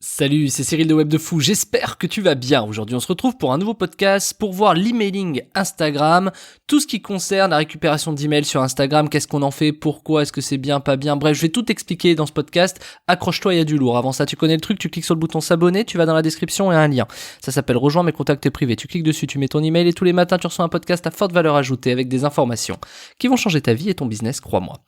Salut, c'est Cyril de Web de Fou, j'espère que tu vas bien. Aujourd'hui on se retrouve pour un nouveau podcast pour voir l'emailing Instagram, tout ce qui concerne la récupération d'emails sur Instagram, qu'est-ce qu'on en fait, pourquoi, est-ce que c'est bien, pas bien, bref je vais tout expliquer dans ce podcast, accroche-toi il y a du lourd. Avant ça tu connais le truc, tu cliques sur le bouton s'abonner, tu vas dans la description et un lien. Ça s'appelle rejoins mes contacts privés, tu cliques dessus, tu mets ton email et tous les matins tu reçois un podcast à forte valeur ajoutée avec des informations qui vont changer ta vie et ton business, crois-moi.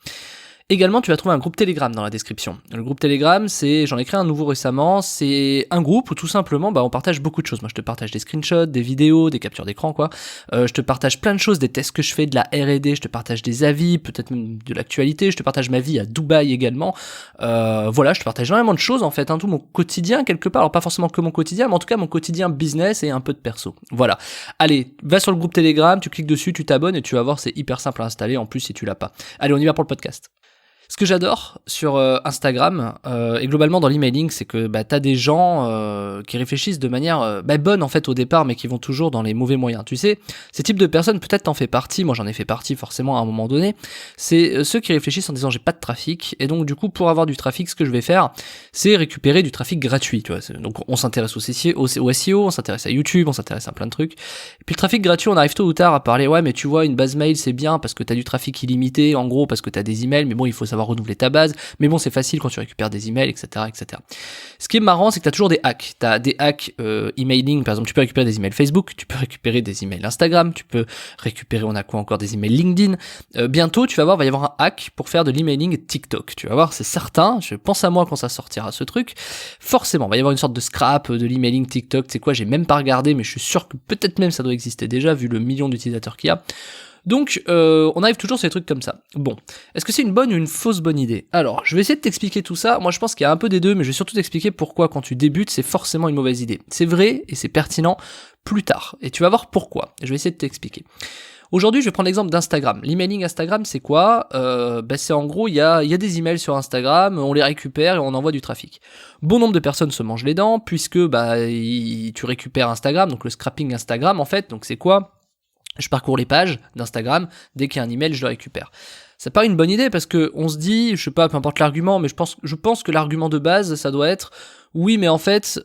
Également, tu vas trouver un groupe Telegram dans la description. Le groupe Telegram, j'en ai créé un nouveau récemment, c'est un groupe où tout simplement, on partage beaucoup de choses. Moi, je te partage des screenshots, des vidéos, des captures d'écran, quoi. Je te partage plein de choses, des tests que je fais, de la R&D, je te partage des avis, peut-être même de l'actualité, je te partage ma vie à Dubaï également. Voilà, je te partage énormément de choses, en fait, tout mon quotidien, quelque part. Alors, pas forcément que mon quotidien, mais en tout cas, mon quotidien business et un peu de perso. Voilà. Allez, va sur le groupe Telegram, tu cliques dessus, tu t'abonnes et tu vas voir, c'est hyper simple à installer, en plus, si tu l'as pas. Allez, on y va pour le podcast. Ce que j'adore sur Instagram et globalement dans l'emailing, c'est que t'as des gens qui réfléchissent de manière bonne en fait au départ, mais qui vont toujours dans les mauvais moyens. Tu sais, ces types de personnes, peut-être t'en fais partie, moi j'en ai fait partie forcément à un moment donné, c'est ceux qui réfléchissent en disant j'ai pas de trafic, et donc du coup pour avoir du trafic, ce que je vais faire, c'est récupérer du trafic gratuit. Tu vois, donc on s'intéresse au SEO, on s'intéresse à YouTube, on s'intéresse à plein de trucs. Et puis le trafic gratuit, on arrive tôt ou tard à parler, ouais mais tu vois une base mail c'est bien parce que t'as du trafic illimité, en gros parce que t'as des emails, mais bon il faut savoir renouveler ta base, mais bon c'est facile quand tu récupères des emails, etc. etc. Ce qui est marrant, c'est que tu as toujours des hacks. Tu as des hacks emailing, par exemple tu peux récupérer des emails Facebook, tu peux récupérer des emails Instagram, tu peux récupérer, on a quoi encore, des emails LinkedIn. Bientôt tu vas voir, va y avoir un hack pour faire de l'emailing TikTok. Tu vas voir, c'est certain, je pense à moi quand ça sortira ce truc. Forcément, va y avoir une sorte de scrap de l'emailing TikTok, tu sais quoi, j'ai même pas regardé, mais je suis sûr que peut-être même ça doit exister déjà vu le million d'utilisateurs qu'il y a. Donc, on arrive toujours sur des trucs comme ça. Bon, est-ce que c'est une bonne ou une fausse bonne idée? Alors, je vais essayer de t'expliquer tout ça. Moi, je pense qu'il y a un peu des deux, mais je vais surtout t'expliquer pourquoi, quand tu débutes, c'est forcément une mauvaise idée. C'est vrai et c'est pertinent plus tard. Et tu vas voir pourquoi. Je vais essayer de t'expliquer. Aujourd'hui, je vais prendre l'exemple d'Instagram. L'emailing Instagram, c'est quoi? C'est en gros, il y a des emails sur Instagram, on les récupère et on envoie du trafic. Bon nombre de personnes se mangent les dents, puisque tu récupères Instagram, donc le scrapping Instagram, en fait. Donc c'est quoi? Je parcours les pages d'Instagram, dès qu'il y a un email, je le récupère. Ça paraît une bonne idée parce que on se dit, je sais pas, peu importe l'argument, mais je pense que l'argument de base, ça doit être, oui, mais en fait,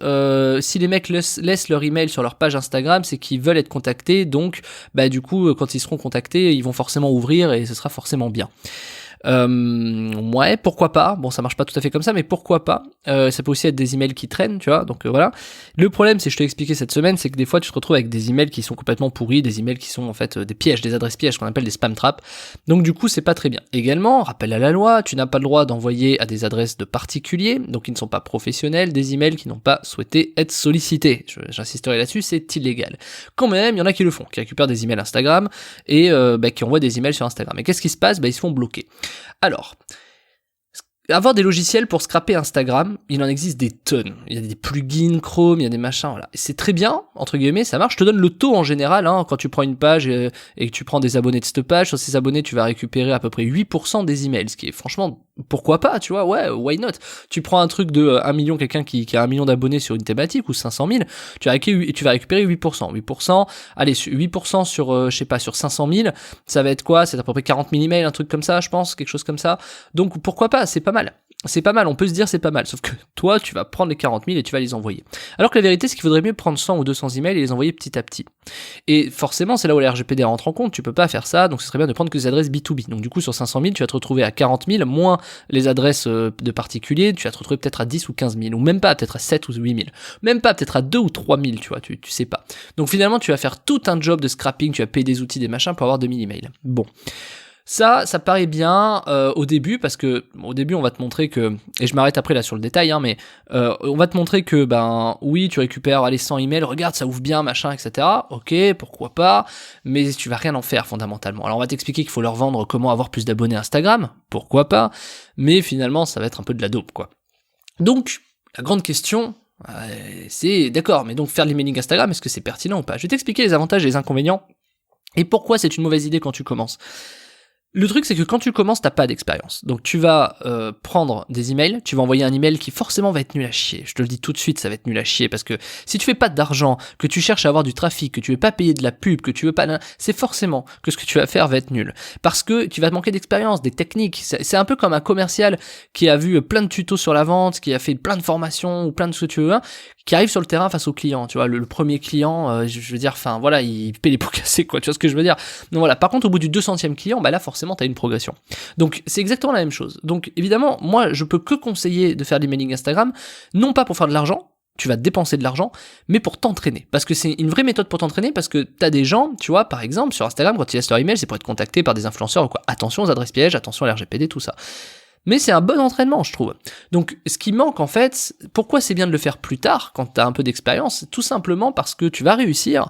si les mecs laissent leur email sur leur page Instagram, c'est qu'ils veulent être contactés, donc du coup, quand ils seront contactés, ils vont forcément ouvrir et ce sera forcément bien. Ouais, pourquoi pas. Bon, ça marche pas tout à fait comme ça, mais pourquoi pas. Ça peut aussi être des emails qui traînent, tu vois. Donc voilà. Le problème, c'est, je t'ai expliqué cette semaine, c'est que des fois, tu te retrouves avec des emails qui sont complètement pourris, des emails qui sont en fait des pièges, des adresses pièges qu'on appelle des spam traps. Donc du coup, c'est pas très bien. Également, rappel à la loi, tu n'as pas le droit d'envoyer à des adresses de particuliers, donc qui ne sont pas professionnels, des emails qui n'ont pas souhaité être sollicités. J'insisterai là-dessus, c'est illégal. Quand même, il y en a qui le font, qui récupèrent des emails Instagram et qui envoient des emails sur Instagram. Et qu'est-ce qui se passe? Ils se font bloquer. Alors, avoir des logiciels pour scraper Instagram, il en existe des tonnes. Il y a des plugins Chrome, il y a des machins, voilà. C'est très bien, entre guillemets, ça marche. Je te donne le taux en général, quand tu prends une page et que tu prends des abonnés de cette page, sur ces abonnés, tu vas récupérer à peu près 8% des emails, ce qui est franchement, pourquoi pas, tu vois, ouais, why not? Tu prends un truc de 1 million, quelqu'un qui a 1 million d'abonnés sur une thématique, ou 500 000, tu vas récupérer 8%. 8%, allez, 8% sur, sur 500 000, ça va être quoi? C'est à peu près 40 000 emails, un truc comme ça, je pense, quelque chose comme ça. Donc pourquoi pas, c'est pas mal. C'est pas mal, on peut se dire c'est pas mal, sauf que toi, tu vas prendre les 40 000 et tu vas les envoyer. Alors que la vérité, c'est qu'il faudrait mieux prendre 100 ou 200 emails et les envoyer petit à petit. Et forcément, c'est là où la RGPD rentre en compte, tu peux pas faire ça, donc ce serait bien de prendre que des adresses B2B. Donc du coup, sur 500 000, tu vas te retrouver à 40 000, moins les adresses de particuliers, tu vas te retrouver peut-être à 10 ou 15 000, ou même pas, peut-être à 7 ou 8 000, même pas, peut-être à 2 ou 3 000, tu vois, tu sais pas. Donc finalement, tu vas faire tout un job de scrapping, tu vas payer des outils, des machins pour avoir 2000 emails. Bon. Ça paraît bien au début, parce que au début on va te montrer que, et je m'arrête après là sur le détail, mais on va te montrer que oui, tu récupères les 100 emails, regarde ça ouvre bien, machin, etc. Ok, pourquoi pas, mais tu vas rien en faire fondamentalement. Alors on va t'expliquer qu'il faut leur vendre comment avoir plus d'abonnés Instagram, pourquoi pas, mais finalement ça va être un peu de la dope, quoi. Donc la grande question, c'est d'accord, mais donc faire de l'emailing Instagram, est-ce que c'est pertinent ou pas? Je vais t'expliquer les avantages et les inconvénients et pourquoi c'est une mauvaise idée quand tu commences. Le truc, c'est que quand tu commences, t'as pas d'expérience. Donc tu vas prendre des emails, tu vas envoyer un email qui forcément va être nul à chier. Je te le dis tout de suite, ça va être nul à chier parce que si tu fais pas d'argent, que tu cherches à avoir du trafic, que tu veux pas payer de la pub, que tu veux pas, c'est forcément que ce que tu vas faire va être nul. Parce que tu vas te manquer d'expérience, des techniques. C'est un peu comme un commercial qui a vu plein de tutos sur la vente, qui a fait plein de formations ou plein de ce que tu veux, qui arrive sur le terrain face au client. Tu vois, le premier client, je veux dire, enfin voilà, il paie les pots cassés, quoi. Tu vois ce que je veux dire? Donc voilà. Par contre, au bout du 200e client, bah là, forcément, t'as une progression. Donc c'est exactement la même chose. Donc évidemment, moi je peux que conseiller de faire de l'emailing Instagram, non pas pour faire de l'argent, tu vas dépenser de l'argent, mais pour t'entraîner. Parce que c'est une vraie méthode pour t'entraîner, parce que t'as des gens, tu vois, par exemple, sur Instagram, quand ils laissent leur email, c'est pour être contacté par des influenceurs ou quoi. Attention aux adresses pièges, attention à l'RGPD, tout ça. Mais c'est un bon entraînement, je trouve. Donc, ce qui manque, en fait, pourquoi c'est bien de le faire plus tard, quand t'as un peu d'expérience? Tout simplement parce que tu vas réussir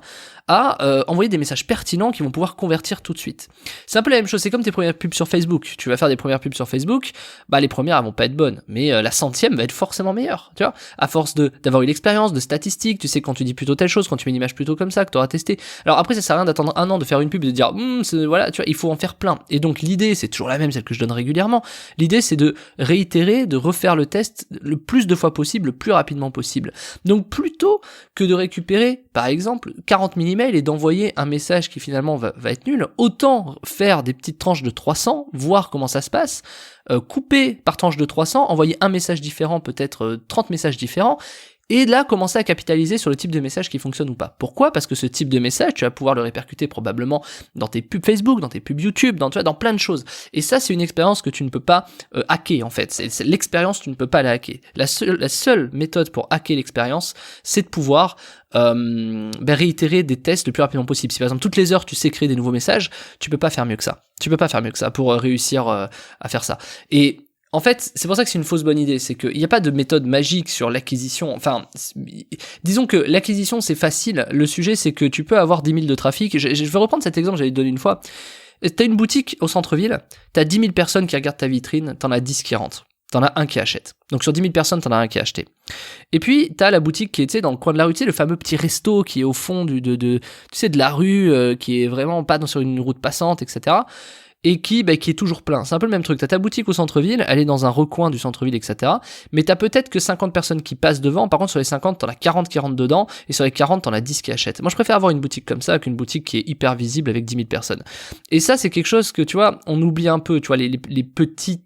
à envoyer des messages pertinents qui vont pouvoir convertir tout de suite. C'est un peu la même chose, c'est comme tes premières pubs sur Facebook. Tu vas faire des premières pubs sur Facebook, bah les premières elles vont pas être bonnes, mais la centième va être forcément meilleure, tu vois. À force d'avoir eu l'expérience, de statistiques, tu sais quand tu dis plutôt telle chose, quand tu mets une image plutôt comme ça, que tu auras testé. Alors après ça sert à rien d'attendre un an de faire une pub et de dire voilà, tu vois, il faut en faire plein. Et donc l'idée, c'est toujours la même, celle que je donne régulièrement. L'idée c'est de réitérer, de refaire le test le plus de fois possible, le plus rapidement possible. Donc plutôt que de récupérer, par exemple, 40 000 emails et d'envoyer un message qui finalement va être nul, autant faire des petites tranches de 300, voir comment ça se passe, couper par tranche de 300, envoyer un message différent, peut-être 30 messages différents, et là, commencer à capitaliser sur le type de message qui fonctionne ou pas. Pourquoi? Parce que ce type de message, tu vas pouvoir le répercuter probablement dans tes pubs Facebook, dans tes pubs YouTube, dans plein de choses. Et ça, c'est une expérience que tu ne peux pas hacker, en fait. C'est l'expérience, tu ne peux pas la hacker. La seule méthode pour hacker l'expérience, c'est de pouvoir réitérer des tests le plus rapidement possible. Si par exemple, toutes les heures, tu sais créer des nouveaux messages, tu peux pas faire mieux que ça. Tu peux pas faire mieux que ça pour réussir à faire ça. Et en fait, c'est pour ça que c'est une fausse bonne idée, c'est qu'il n'y a pas de méthode magique sur l'acquisition, enfin, disons que l'acquisition c'est facile, le sujet c'est que tu peux avoir 10 000 de trafic, je vais reprendre cet exemple que j'avais donné une fois, t'as une boutique au centre-ville, t'as 10 000 personnes qui regardent ta vitrine, t'en as 10 qui rentrent, t'en as un qui achète, donc sur 10 000 personnes t'en as un qui a acheté. Et puis t'as la boutique qui est, tu sais, dans le coin de la rue, tu sais, le fameux petit resto qui est au fond de la rue, qui est vraiment pas sur une route passante, etc., et qui est toujours plein. C'est un peu le même truc. T'as ta boutique au centre-ville, elle est dans un recoin du centre-ville, etc. Mais t'as peut-être que 50 personnes qui passent devant. Par contre, sur les 50, t'en as 40 qui rentrent dedans, et sur les 40, t'en as 10 qui achètent. Moi, je préfère avoir une boutique comme ça qu'une boutique qui est hyper visible avec 10 000 personnes. Et ça, c'est quelque chose que, tu vois, on oublie un peu, tu vois, les petites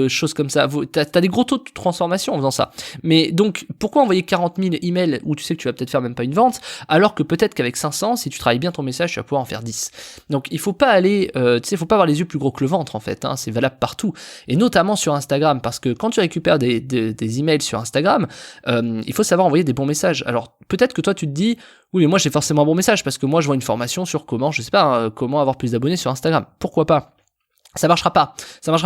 choses comme ça. T'as des gros taux de transformation en faisant ça. Mais donc, pourquoi envoyer 40 000 emails où tu sais que tu vas peut-être faire même pas une vente, alors que peut-être qu'avec 500, si tu travailles bien ton message, tu vas pouvoir en faire 10. Donc, il faut pas aller, tu sais, faut pas avoir les yeux plus gros que le ventre, en fait, hein, c'est valable partout. Et notamment sur Instagram, parce que quand tu récupères des emails sur Instagram, il faut savoir envoyer des bons messages. Alors, peut-être que toi, tu te dis, oui, mais moi, j'ai forcément un bon message, parce que moi, je vois une formation sur comment, je sais pas, hein, comment avoir plus d'abonnés sur Instagram. Pourquoi pas? Ça marchera pas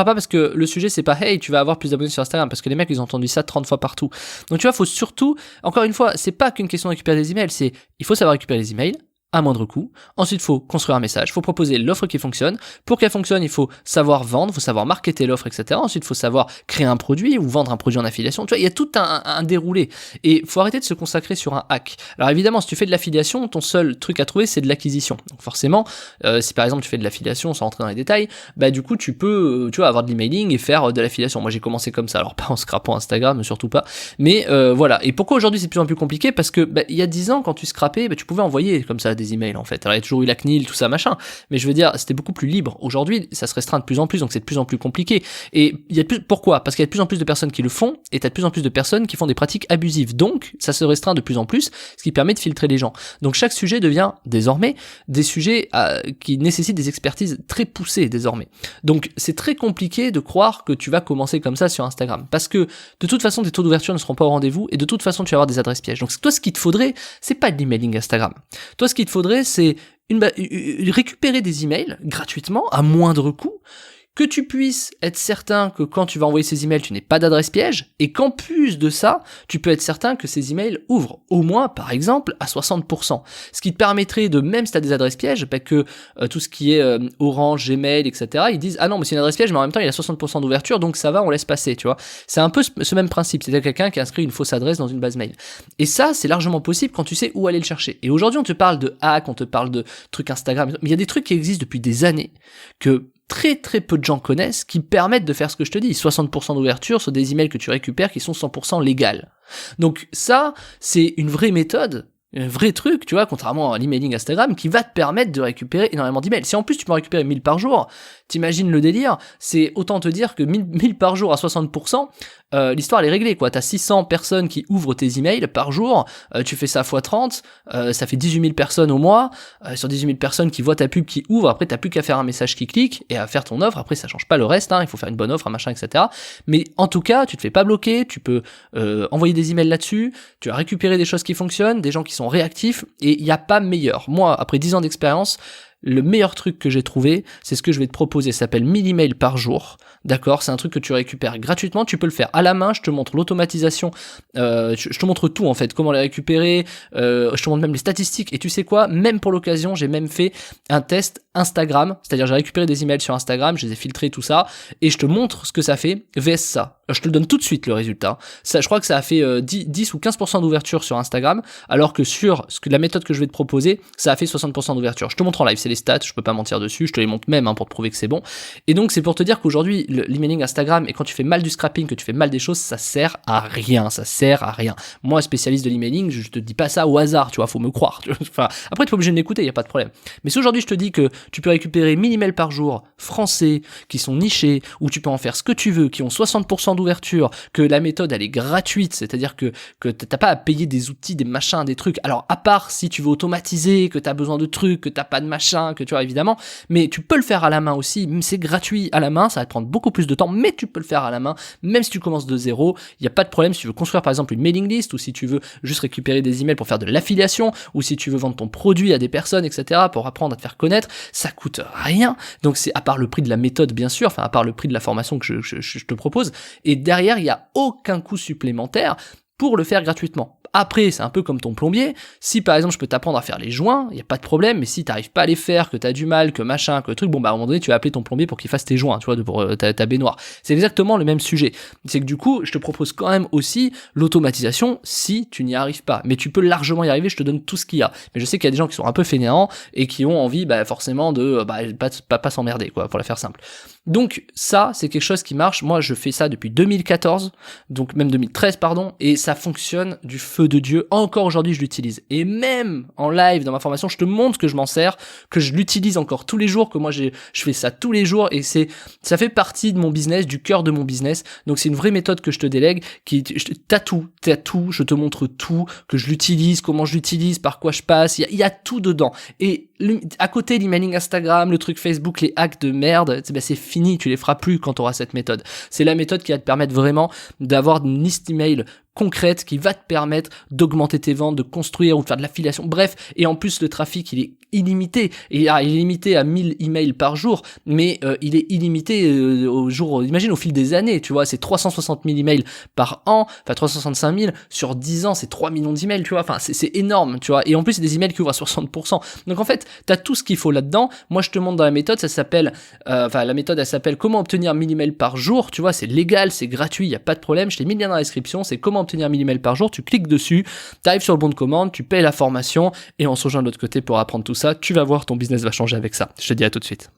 parce que le sujet c'est pas hey tu vas avoir plus d'abonnés sur Instagram, parce que les mecs ils ont entendu ça 30 fois partout. Donc tu vois, faut surtout, encore une fois, c'est pas qu'une question de récupérer des emails, c'est il faut savoir récupérer les emails à moindre coût. Ensuite, il faut construire un message, il faut proposer l'offre qui fonctionne. Pour qu'elle fonctionne, il faut savoir vendre, il faut savoir marketer l'offre, etc. Ensuite, il faut savoir créer un produit ou vendre un produit en affiliation. Tu vois, il y a tout un déroulé. Et il faut arrêter de se consacrer sur un hack. Alors évidemment, si tu fais de l'affiliation, ton seul truc à trouver, c'est de l'acquisition. Donc forcément, si par exemple tu fais de l'affiliation sans rentrer dans les détails, bah du coup, tu peux, tu vois, avoir de l'emailing et faire de l'affiliation. Moi, j'ai commencé comme ça. Alors pas en scrapant Instagram, surtout pas. Mais voilà. Et pourquoi aujourd'hui c'est de plus en plus compliqué? Parce que il y a 10 ans, quand tu scrapais, tu pouvais envoyer comme ça des emails en fait. Alors il y a toujours eu la CNIL, tout ça machin, mais je veux dire c'était beaucoup plus libre. Aujourd'hui ça se restreint de plus en plus, donc c'est de plus en plus compliqué. Et il y a pourquoi? Parce qu'il y a de plus en plus de personnes qui le font, et t'as de plus en plus de personnes qui font des pratiques abusives. Donc ça se restreint de plus en plus, ce qui permet de filtrer les gens. Donc chaque sujet devient désormais des sujets qui nécessitent des expertises très poussées désormais. Donc c'est très compliqué de croire que tu vas commencer comme ça sur Instagram, parce que de toute façon tes taux d'ouverture ne seront pas au rendez-vous, et de toute façon tu vas avoir des adresses pièges. Donc toi ce qu'il te faudrait, c'est pas de l'emailing Instagram. Toi ce qu'il te faudrait, c'est récupérer des emails gratuitement à moindre coût, que tu puisses être certain que quand tu vas envoyer ces emails, tu n'aies pas d'adresse piège, et qu'en plus de ça, tu peux être certain que ces emails ouvrent au moins, par exemple, à 60%. Ce qui te permettrait de, même si tu as des adresses pièges, que tout ce qui est Orange, Gmail, etc., ils disent « Ah non, mais c'est une adresse piège, mais en même temps, il y a 60% d'ouverture, donc ça va, on laisse passer, tu vois. » C'est un peu ce même principe, c'est-à-dire quelqu'un qui a inscrit une fausse adresse dans une base mail. Et ça, c'est largement possible quand tu sais où aller le chercher. Et aujourd'hui, on te parle de hack, on te parle de trucs Instagram, mais il y a des trucs qui existent depuis des années, que très très peu de gens connaissent qui permettent de faire ce que je te dis, 60% d'ouverture sur des emails que tu récupères qui sont 100% légales. Donc ça, c'est une vraie méthode, un vrai truc, tu vois, contrairement à l'emailing Instagram, qui va te permettre de récupérer énormément d'emails. Si en plus tu peux récupérer 1000 par jour, t'imagines le délire, c'est autant te dire que 1000 par jour à 60%, l'histoire elle est réglée, quoi. T'as 600 personnes qui ouvrent tes emails par jour, tu fais ça x 30, ça fait 18 000 personnes au mois, sur 18 000 personnes qui voient ta pub, qui ouvrent, après t'as plus qu'à faire un message qui clique, et à faire ton offre, après ça change pas le reste, hein, il faut faire une bonne offre, un machin, etc. Mais en tout cas, tu te fais pas bloquer, tu peux envoyer des emails là-dessus, tu as récupéré des choses qui fonctionnent, des gens qui sont réactifs, et il n'y a pas meilleur. Moi, après 10 ans d'expérience, le meilleur truc que j'ai trouvé, c'est ce que je vais te proposer, ça s'appelle 1000 emails par jour. D'accord, c'est un truc que tu récupères gratuitement, tu peux le faire à la main, je te montre l'automatisation, je te montre tout en fait, comment les récupérer, je te montre même les statistiques, et tu sais quoi, même pour l'occasion, j'ai même fait un test Instagram, c'est-à-dire j'ai récupéré des emails sur Instagram, je les ai filtrés, tout ça, et je te montre ce que ça fait, vs ça. Je te le donne tout de suite le résultat. Ça, je crois que ça a fait 10 ou 15% d'ouverture sur Instagram, alors que sur la méthode que je vais te proposer, ça a fait 60% d'ouverture. Je te montre en live, c'est les stats, je peux pas mentir dessus, je te les montre même pour te prouver que c'est bon. Et donc c'est pour te dire qu'aujourd'hui, l'emailing Instagram, et quand tu fais mal du scrapping, que tu fais mal des choses, ça sert à rien, ça sert à rien. Moi, spécialiste de l'emailing, je te dis pas ça au hasard, tu vois, faut me croire. Enfin, après, tu es obligé de m'écouter, y a pas de problème. Mais si aujourd'hui je te dis que tu peux récupérer 1000 emails par jour, français, qui sont nichés, où tu peux en faire ce que tu veux, qui ont 60% d'ouverture, que la méthode elle est gratuite, c'est-à-dire que t'as pas à payer des outils, des machins, des trucs. Alors à part si tu veux automatiser, que t'as besoin de trucs, que t'as pas de machin, que tu vois évidemment, mais tu peux le faire à la main aussi, c'est gratuit à la main, ça va te prendre beaucoup plus de temps, mais tu peux le faire à la main, même si tu commences de zéro, il y a pas de problème si tu veux construire par exemple une mailing list, ou si tu veux juste récupérer des emails pour faire de l'affiliation, ou si tu veux vendre ton produit à des personnes, etc., pour apprendre à te faire connaître, ça coûte rien. Donc c'est à part le prix de la méthode bien sûr, enfin à part le prix de la formation que je te propose, et derrière il y a aucun coût supplémentaire pour le faire gratuitement. Après, c'est un peu comme ton plombier. Si par exemple je peux t'apprendre à faire les joints, il y a pas de problème, mais si t'arrives pas à les faire, que t'as du mal, que machin, que le truc, bon bah à un moment donné tu vas appeler ton plombier pour qu'il fasse tes joints, tu vois, pour ta baignoire. C'est exactement le même sujet. C'est que du coup, je te propose quand même aussi l'automatisation si tu n'y arrives pas. Mais tu peux largement y arriver, je te donne tout ce qu'il y a. Mais je sais qu'il y a des gens qui sont un peu fainéants et qui ont envie forcément de pas s'emmerder, quoi, pour la faire simple. Donc ça, c'est quelque chose qui marche. Moi, je fais ça depuis 2014, donc même 2013, pardon, et ça fonctionne du feu de Dieu. Encore aujourd'hui, je l'utilise. Et même en live, dans ma formation, je te montre que je m'en sers, que je l'utilise encore tous les jours, que moi, je fais ça tous les jours, et ça fait partie de mon business, du cœur de mon business. Donc c'est une vraie méthode que je te délègue, t'as tout, je te montre tout, que je l'utilise, comment je l'utilise, par quoi je passe, il y a tout dedans. Et à côté, l'emailing Instagram, le truc Facebook, les hacks de merde, c'est fini, tu les feras plus quand tu auras cette méthode. C'est la méthode qui va te permettre vraiment d'avoir une liste email concrète qui va te permettre d'augmenter tes ventes, de construire ou de faire de l'affiliation. Bref, et en plus le trafic il est illimité. Il est limité à 1000 emails par jour, mais il est illimité au jour, imagine au fil des années, tu vois, c'est 360 000 emails par an, enfin 365 000 sur 10 ans, c'est 3 millions d'emails, tu vois, enfin c'est énorme, tu vois, et en plus c'est des emails qui ouvrent à 60%. Donc en fait, t'as tout ce qu'il faut là-dedans. Moi je te montre dans la méthode, ça s'appelle, la méthode elle s'appelle comment obtenir 1000 emails par jour, tu vois, c'est légal, c'est gratuit, il y a pas de problème, je t'ai mis le lien dans la description, c'est comment obtenir 1000 emails par jour, tu cliques dessus, t'arrives sur le bon de commande, tu payes la formation, et on se rejoint de l'autre côté pour apprendre tout ça, tu vas voir, ton business va changer avec ça. Je te dis à tout de suite.